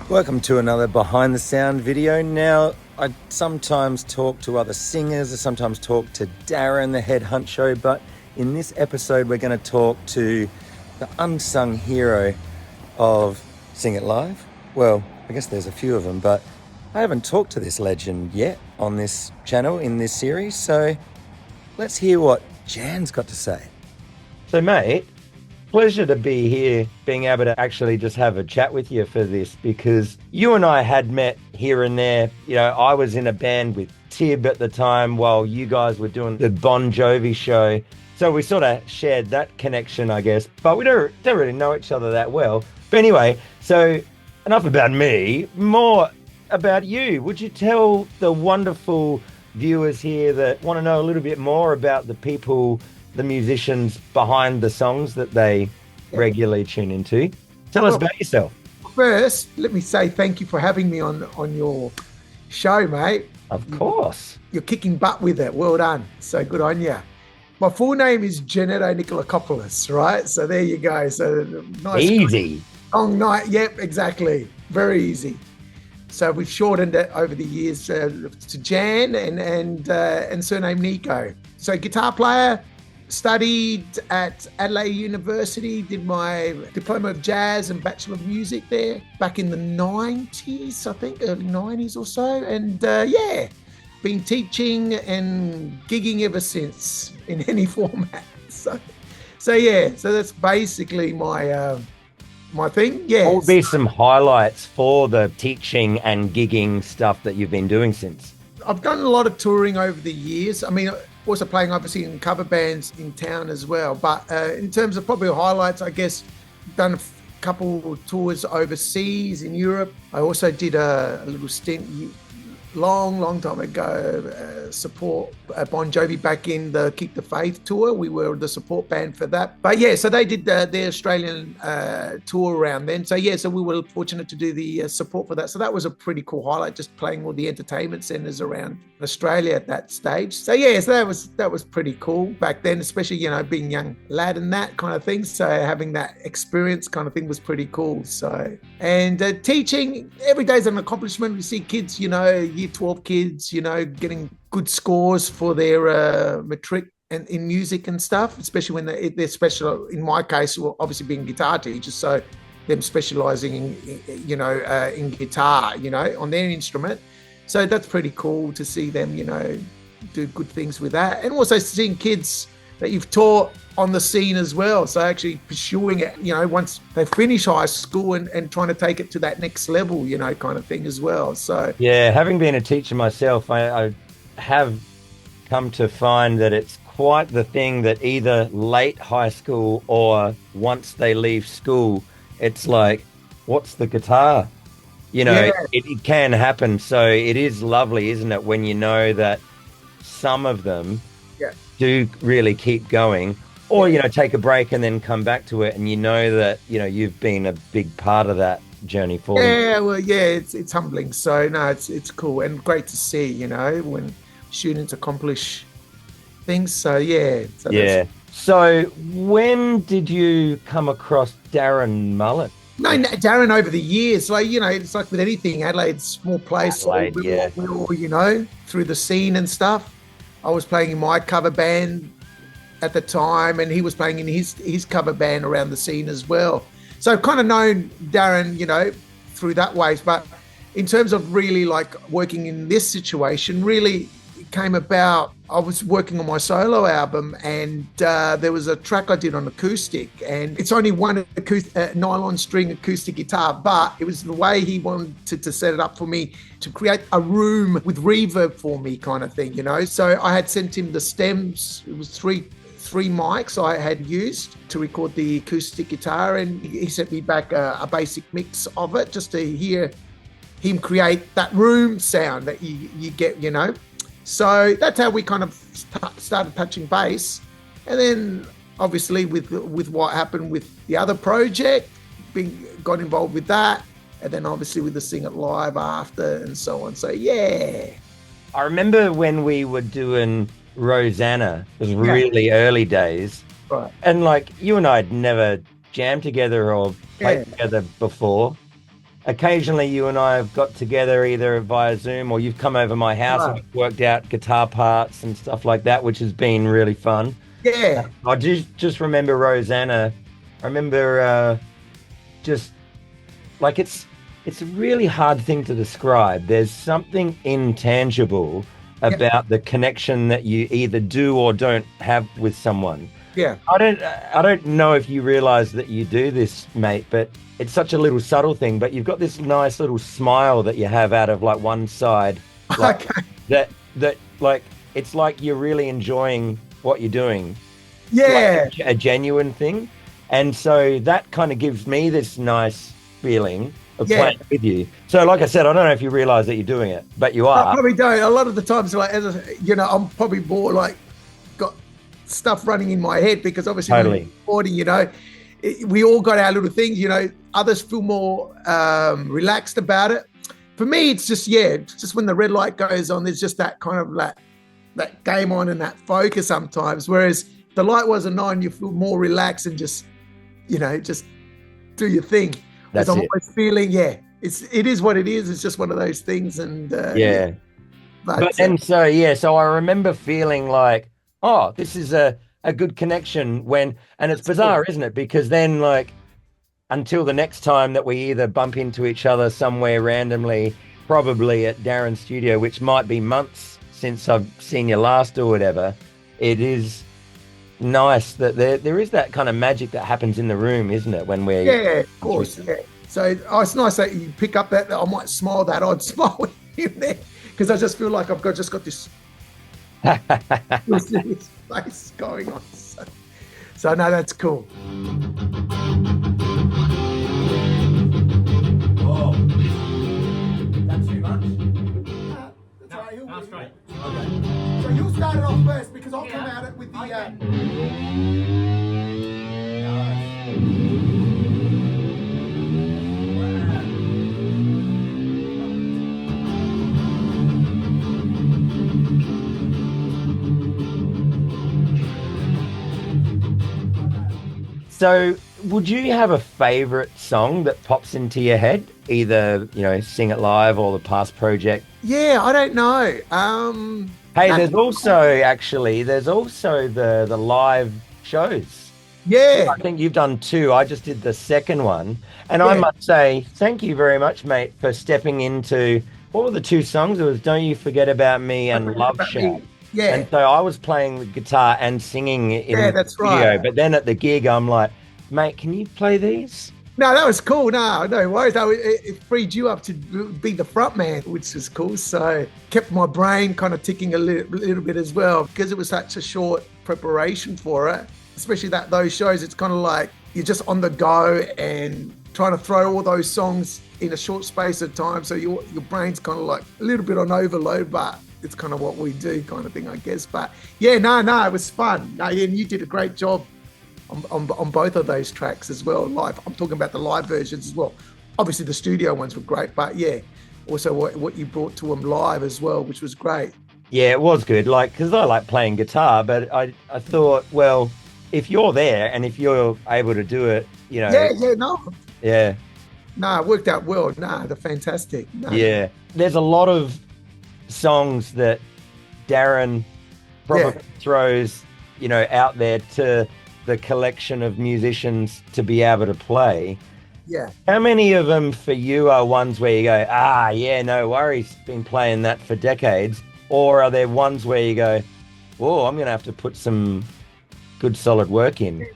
Welcome to another Behind the Sound video. Now, I sometimes talk to other singers, I sometimes talk to Darren, the head honcho, but in this episode we're going to talk to the unsung hero of Sing It Live. Well, I guess there's a few of them, but I haven't talked to this legend yet on this channel in this series, so let's hear what Jan's got to say. So mate, pleasure to be here, being able to actually just have a chat with you for this, because you and I had met here and there. You know, I was in a band with Tib at the time while you guys were doing the Bon Jovi show. So we sort of shared that connection, I guess, but we don't really know each other that well. But anyway, so enough about me, more about you. Would you tell the wonderful viewers here that want to know a little bit more about the people, the musicians behind the songs that they regularly tune into? Tell us about yourself. First, let me say thank you for having me on your show, mate. Of course. You're kicking butt with it. Well done. So good on you. My full name is Gennaro Nikolakopoulos, right? So there you go. So nice. Easy. Long night. Yep, exactly. Very easy. So we've shortened it over the years to Jan and surname Niko. So guitar player. Studied at Adelaide University, did my Diploma of Jazz and Bachelor of Music there back in the 90s, I think, early 90s or so. And been teaching and gigging ever since in any format. So that's basically my my thing. Yeah. What would be some highlights for the teaching and gigging stuff that you've been doing since? I've done a lot of touring over the years. I mean, also playing obviously in cover bands in town as well. But in terms of probably highlights, I guess done a couple tours overseas in Europe. I also did a little stint long time ago, support Bon Jovi back in the Keep the Faith tour. We were the support band for that. But yeah, so they did their Australian tour around then. So yeah, so we were fortunate to do the support for that. So that was a pretty cool highlight, just playing all the entertainment centres around Australia at that stage. So yeah, so that was pretty cool back then, especially, you know, being young lad and that kind of thing. So having that experience kind of thing was pretty cool. So, and teaching, every day is an accomplishment. We see kids, you know, year 12 kids, you know, getting good scores for their matric and in music and stuff, especially when they're special. In my case, well, obviously being guitar teachers, so them specializing in guitar, you know, on their instrument. So that's pretty cool to see them, you know, do good things with that. And also seeing kids that you've taught on the scene as well. So actually pursuing it, you know, once they finish high school and trying to take it to that next level, you know, kind of thing as well. So yeah, having been a teacher myself, I have come to find that it's quite the thing that either late high school or once they leave school, it's like, what's the guitar? You know, yeah. it can happen. So it is lovely, isn't it, when you know that some of them do really keep going, or, you know, take a break and then come back to it, and you know that, you know, you've been a big part of that journey for them. Yeah, well, yeah, it's humbling. So no, it's cool and great to see, you know, when students accomplish things. So yeah. So when did you come across Darren Mullan? No, Darren over the years, like, you know, it's like with anything, Adelaide's small place, we all, you know, through the scene and stuff. I was playing in my cover band at the time, and he was playing in his cover band around the scene as well. So I've kind of known Darren, you know, through that ways. But in terms of really like working in this situation, really it came about, I was working on my solo album, and there was a track I did on acoustic, and it's only one nylon string acoustic guitar, but it was the way he wanted to set it up for me to create a room with reverb for me kind of thing, you know. So I had sent him the stems. It was three mics I had used to record the acoustic guitar, and he sent me back a basic mix of it just to hear him create that room sound that you get, you know. So that's how we kind of started touching base. And then obviously with what happened with the other project, got involved with that. And then obviously with the Sing It Live after and so on. So yeah. I remember when we were doing Rosanna, it was really early days. Right. And like you and I had never jammed together or played together before. occasionally you and I have got together either via Zoom or you've come over my house and we've worked out guitar parts and stuff like that, which has been really fun. Yeah. I just remember Rosanna. I remember just like it's a really hard thing to describe. There's something intangible about the connection that you either do or don't have with someone. Yeah. I don't know if you realize that you do this, mate, but it's such a little subtle thing, but you've got this nice little smile that you have out of like one side. Like, that like it's like you're really enjoying what you're doing. Yeah. Like a genuine thing. And so that kind of gives me this nice feeling of playing with you. So like I said, I don't know if you realize that you're doing it, but you are. I probably don't. A lot of the times, like, I'm probably more like got stuff running in my head because obviously when we're recording, we all got our little things, others feel more relaxed about it. For me, it's just when the red light goes on, there's just that kind of like that game on and that focus sometimes. Whereas the light wasn't on, you feel more relaxed and just do your thing. That's I'm it. always feeling, it is what it is. It's just one of those things. And so I remember feeling like, oh, this is a good connection and it's bizarre, isn't it? Because then like until the next time that we either bump into each other somewhere randomly, probably at Darren's studio, which might be months since I've seen you last or whatever, it is nice that there is that kind of magic that happens in the room, isn't it? When we're of course. Yeah. So it's nice that you pick up that I might smile that odd smile in there because I just feel like I've just got this face going on. So no, that's cool. Oh, that's too much. That's great. Okay. So you'll start it off first because I'll come at it with the. So, would you have a favorite song that pops into your head? Either, Sing It Live or the past project? Yeah, I don't know. Hey, there's also the live shows. Yeah. I think you've done 2. I just did the second one. And I must say, thank you very much, mate, for stepping into, what were the 2 songs? It was Don't You Forget About Me and Love Shack. Yeah. And so I was playing the guitar and singing in the studio. Right. But then at the gig, I'm like, mate, can you play these? No, that was cool. No worries. It freed you up to be the front man, which was cool. So kept my brain kind of ticking a little bit as well because it was such a short preparation for it. Especially those shows, it's kind of like you're just on the go and trying to throw all those songs in a short space of time. So your brain's kind of like a little bit on overload, but it's kind of what we do kind of thing, I guess. But it was fun. And you did a great job on both of those tracks as well, live. I'm talking about the live versions as well. Obviously the studio ones were great, but also what you brought to them live as well, which was great. Yeah, it was good. Like, because I like playing guitar, but I thought, well, if you're there and if you're able to do it, Yeah. No, it worked out well. No, they're fantastic. No. Yeah. There's a lot of songs that Darren probably throws, out there to the collection of musicians to be able to play. Yeah. How many of them for you are ones where you go, no worries, been playing that for decades? Or are there ones where you go, oh, I'm going to have to put some good solid work in?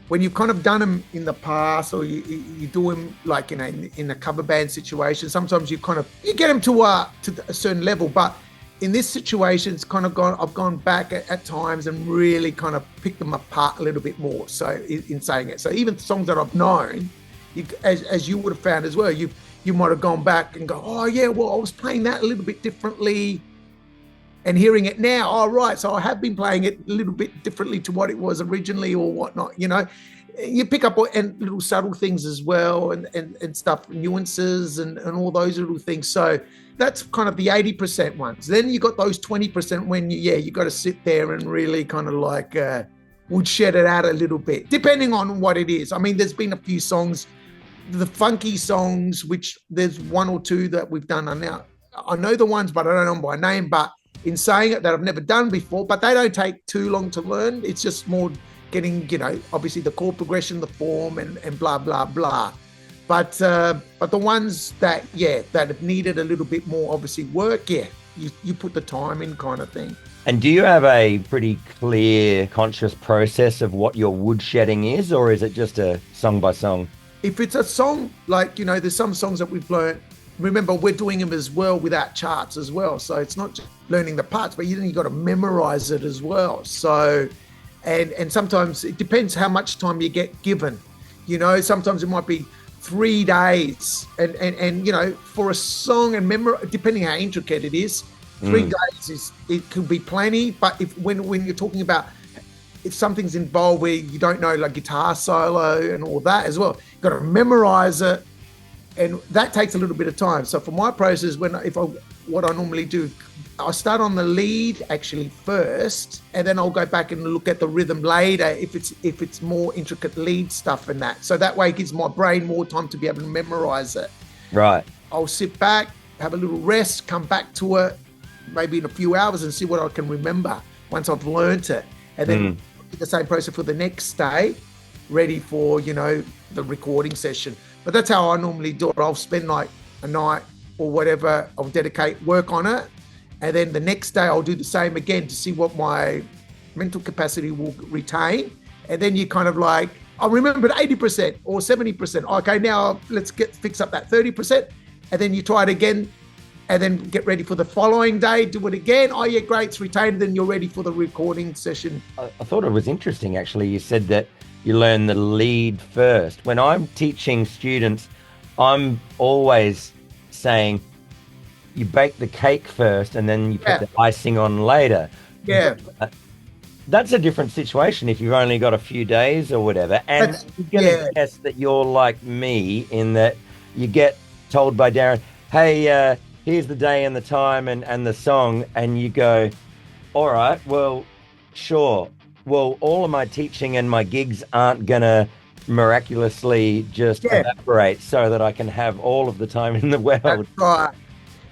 When you've kind of done them in the past, or you do them like in a cover band situation, sometimes you get them to a certain level. But in this situation, I've gone back at times and really kind of picked them apart a little bit more. So in saying it, so even songs that I've known, as you would have found as well, you might have gone back and go, oh yeah, well I was playing that a little bit differently. And hearing it now, oh, right, so I have been playing it a little bit differently to what it was originally or whatnot, You pick up and little subtle things as well and stuff, nuances and all those little things. So that's kind of the 80% ones. Then you got those 20% when you got to sit there and really kind of like would shed it out a little bit, depending on what it is. I mean, there's been a few songs the funky songs, which there's one or two that we've done now. I know the ones, but I don't know them by name. But in saying it, that I've never done before, but they don't take too long to learn. It's just more getting, obviously the chord progression, the form, and blah blah blah. But the ones that have needed a little bit more obviously work, you put the time in, kind of thing. And do you have a pretty clear, conscious process of what your woodshedding is, or is it just a song by song? If it's a song, like, there's some songs that we've learned. Remember, we're doing them as well without charts as well. So it's not just learning the parts, but you got to memorize it as well. So, and sometimes it depends how much time you get given. Sometimes it might be 3 days, and for a song and depending how intricate it is, 3 days it could be plenty. But when you're talking about if something's involved where you don't know, like guitar solo and all that as well, you've got to memorize it, and that takes a little bit of time. So for my process, what I normally do, I start on the lead actually first, and then I'll go back and look at the rhythm later if it's more intricate lead stuff and that. So that way it gives my brain more time to be able to memorize it. Right. I'll sit back, have a little rest, come back to it maybe in a few hours and see what I can remember once I've learnt it. And then the same process for the next day, ready for, the recording session. But that's how I normally do it. I'll spend like a night or whatever, I'll dedicate work on it. And then the next day I'll do the same again to see what my mental capacity will retain. And then you kind of like, I remembered 80% or 70%. Okay, now let's fix up that 30%. And then you try it again and then get ready for the following day, do it again. Oh yeah, great, it's retained. Then you're ready for the recording session. I thought it was interesting, actually. You said that you learn the lead first. When I'm teaching students, I'm always saying, you bake the cake first and then you put the icing on later. Yeah. That's a different situation if you've only got a few days or whatever. And you're going to guess that you're like me in that you get told by Darren, hey, here's the day and the time and the song. And you go, all right, well, sure. Well, all of my teaching and my gigs aren't going to miraculously just evaporate so that I can have all of the time in the world. That's right.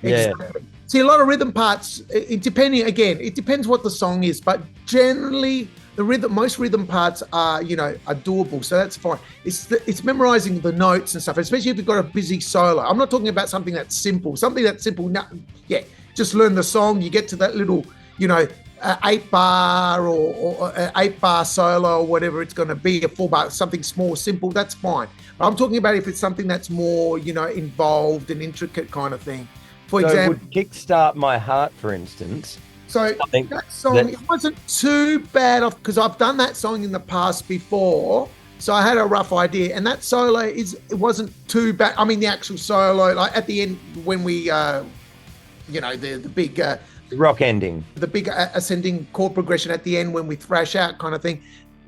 Yeah. Exactly. See, a lot of rhythm parts, it depends what the song is, but generally most rhythm parts are doable, so that's fine. It's memorizing the notes and stuff, especially if you've got a busy solo. I'm not talking about something that's simple. Just learn the song, you get to that little, 8-bar or 8-bar solo or whatever it's going to be, a 4-bar, something small, simple, that's fine. But I'm talking about if it's something that's more, involved and intricate kind of thing. For example, would Kickstart My Heart, for instance. So that song, it wasn't too bad because I've done that song in the past before. So I had a rough idea, and that solo it wasn't too bad. I mean, the actual solo, like at the end when we, the big rock ending, the big ascending chord progression at the end when we thrash out kind of thing,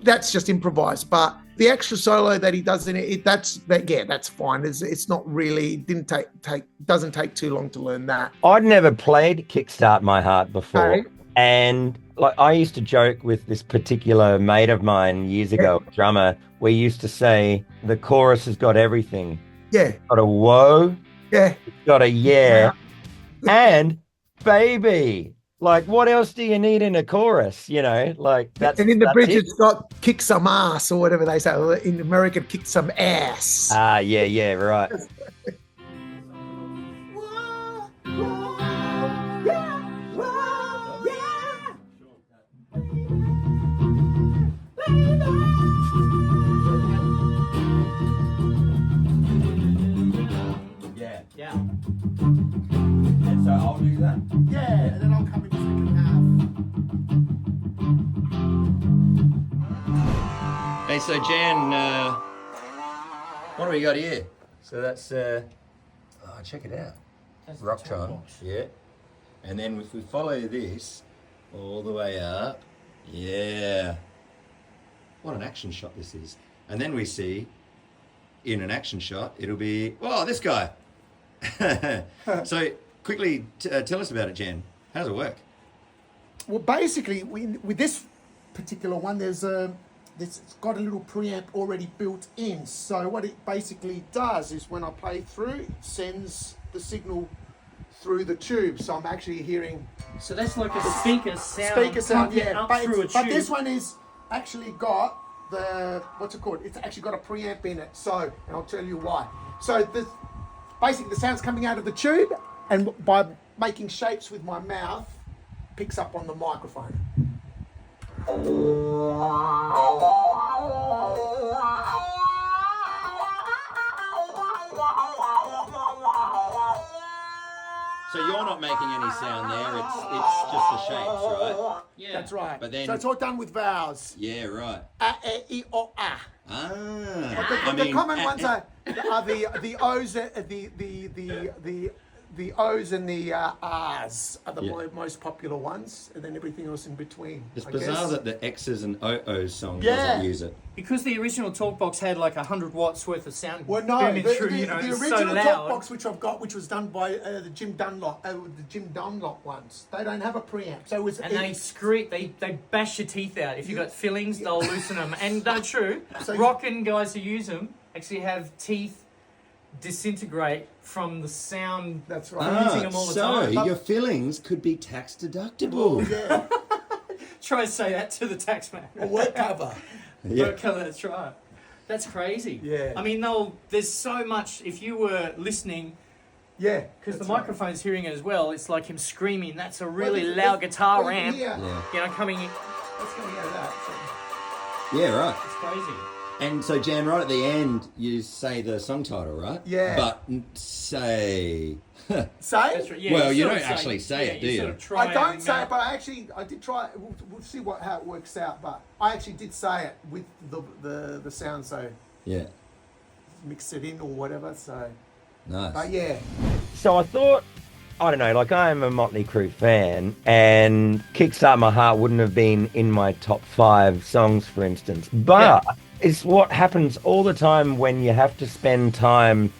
that's just improvised. But the extra solo that he does in it, that's fine. It's not really doesn't take too long to learn that. I'd never played Kickstart My Heart before, and like I used to joke with this particular mate of mine years ago, a drummer. We used to say the chorus has got everything. Yeah, it's got a whoa. Yeah, it's got a and baby. Like, what else do you need in a chorus? Like that's. And in the bridge, it's got kick some ass or whatever they say. In American, kick some ass. Ah, yeah, right. Yeah. And so I'll do that. Yeah, and then I'll come in the second half. Hey, so Jan, what do we got here? So that's, check it out. That's rock tone. Yeah. And then if we follow this all the way up, yeah. What an action shot this is. And then we see, in an action shot, it'll be, this guy. So quickly tell us about it, Jan. How does it work? Well, basically, with this particular one, there's it's got a little preamp already built in. So what it basically does is when I play through, it sends the signal through the tube. So I'm actually hearing... So that's like a speaker sound. Speaker sound, yeah. Up through a tube. But this one is actually got the, what's it called? It's actually got a preamp in it. So, and I'll tell you why. So basically the sound's coming out of the tube, and by making shapes with my mouth, picks up on the microphone. So you're not making any sound there, it's just the shapes, right? Yeah. That's right. But then- so it's all done with vowels. Yeah, right. A, E, I, O, A. Ah. The common ones are the O's, the O's and the R's are the most popular ones, and then everything else in between. It's I bizarre guess. that the X's and O's song Yeah. doesn't use it. Because the original talkbox had like 100 watts worth of sound Well, no, booming the through, you know, the it's original so loud. talkbox which I've got, which was done by the Jim Dunlop ones, they don't have a preamp, so it was. And they scream, they bash your teeth out. If you've got fillings, they'll loosen them. And they're true. So Rockin' guys who use them actually have teeth disintegrate from the sound. That's right. Using them all the so time. your fillings could be tax deductible. Yeah, Try to say that to the taxman. a work cover. Yeah. Okay, that's right. That's crazy. Yeah. I mean, there's so much. If you were listening, Yeah, because the that's right. microphone's hearing it as well, it's like him screaming. That's a really Well, loud guitar well, amp. yeah. Yeah. You know, coming in. That's coming out of that. Yeah, right. It's crazy. And so, Jan, right at the end, you say the song title, right? Yeah. But say... So. That's Say? right. Yeah, Well, you sort don't of actually say it, do you? sort of try I don't and, say it, but I did try it. We'll see how it works out. But I actually did say it with the sound, so Yeah. mix it in or whatever. So, Nice. but yeah, So I thought, I don't know, like I'm a Mötley Crüe fan, and Kickstart My Heart wouldn't have been in my top 5 songs, for instance. But it's what happens all the time when you have to spend time,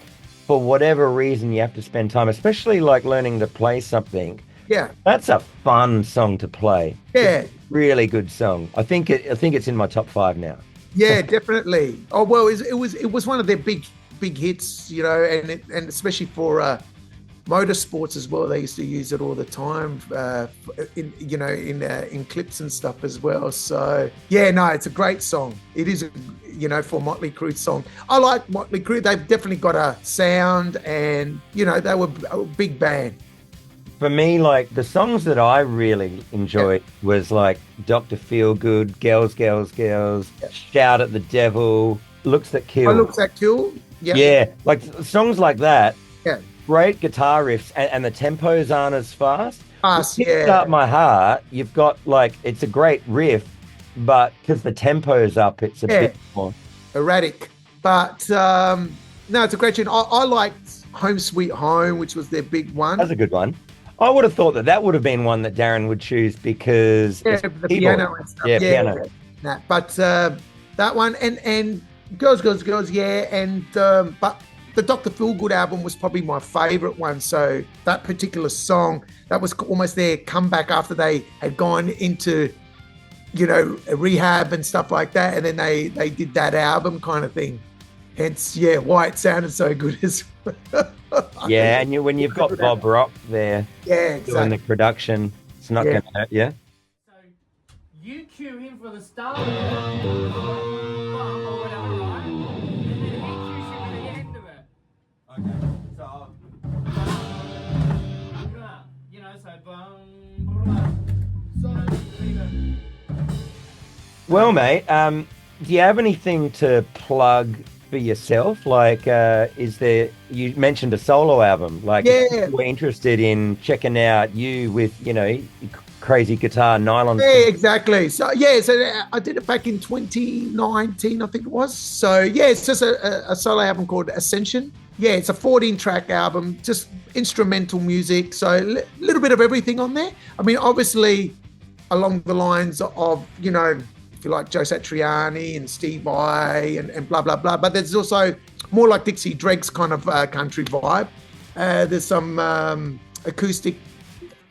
for whatever reason you have to spend time, especially like learning to play something. yeah, That's a fun song to play. yeah. Really good song. I think it's in my top 5 now. Yeah, definitely. Oh well, it was one of their big hits, you know, and especially for motorsports as well. They used to use it all the time, in clips and stuff as well. So yeah, no, it's a great song. It is, for Mötley Crüe song. I like Mötley Crüe. They've definitely got a sound, and they were a big band. For me, like the songs that I really enjoyed was like Dr. Feelgood, Girls, Girls, Girls, Shout at the Devil, Looks That Kill. Oh, Looks That Kill. Yeah. Yeah, like songs like that. Yeah. Great guitar riffs, and the tempos aren't as fast. Fast, With yeah. Kickstart My Heart, you've got like, it's a great riff, but because the tempo's up, it's a bit more. Erratic. But no, it's a great tune. I liked Home Sweet Home, which was their big one. That's a good one. I would have thought that would have been one that Darren would choose because Yeah, it's the keyboard. piano and stuff. Yeah, piano. Nah, but that one and Girls, Girls, Girls, yeah, and but the Dr. Feelgood album was probably my favourite one. So that particular song, that was almost their comeback after they had gone into, rehab and stuff like that, and then they did that album kind of thing. Hence, why it sounded so good as well. Yeah, and when you've got Bob Rock there doing exactly. the production, it's not going to hurt you. So you cue him for the start of it, or whatever, right? And then he cues you for the end of it. Okay, so So boom. Well, mate, do you have anything to plug for yourself? Like, you mentioned a solo album. Like, if we're interested in checking out you with, crazy guitar nylon. Yeah, exactly. So I did it back in 2019, I think it was. So it's just a solo album called Ascension. Yeah, it's a 14-track album, just instrumental music. So a little bit of everything on there. I mean, obviously, along the lines of, if you like Joe Satriani and Steve Vai and blah, blah, blah. But there's also more like Dixie Dregs kind of country vibe. There's some acoustic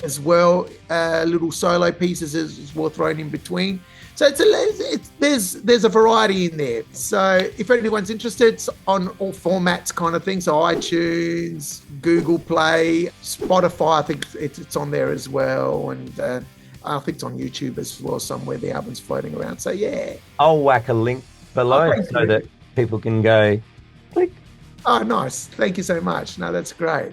as well. Little solo pieces as well thrown in between. So there's a variety in there. So if anyone's interested, it's on all formats kind of thing. So iTunes, Google Play, Spotify, I think it's on there as well. And I think it's on YouTube as well somewhere. The album's floating around. So yeah. I'll whack a link below so that people can go click. Oh, nice. Thank you so much. No, that's great.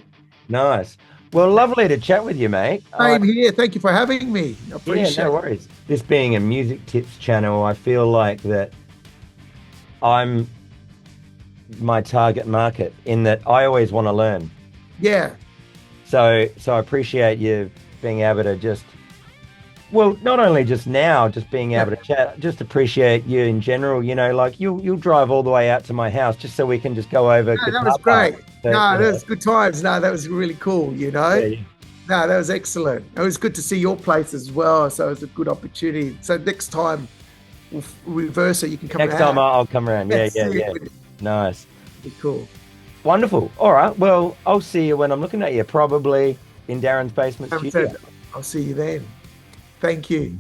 Nice. Well, lovely to chat with you, mate. Same here. Thank you for having me. I appreciate no worries. This being a music tips channel, I feel like that I'm my target market in that I always want to learn. Yeah. So I appreciate you being able to just, well, not only just now, just being able to chat, just appreciate you in general, you know, like you'll drive all the way out to my house just so we can just go over. No, that was great. That was good times. No, that was really cool, you know. Yeah. No, that was excellent. It was good to see your place as well. So it was a good opportunity. So next time we'll reverse it. You can come next time I'll come around. Yeah. Nice. Be cool. Wonderful. All right. Well, I'll see you when I'm looking at you, probably in Darren's basement studio. I'll see you then. Thank you.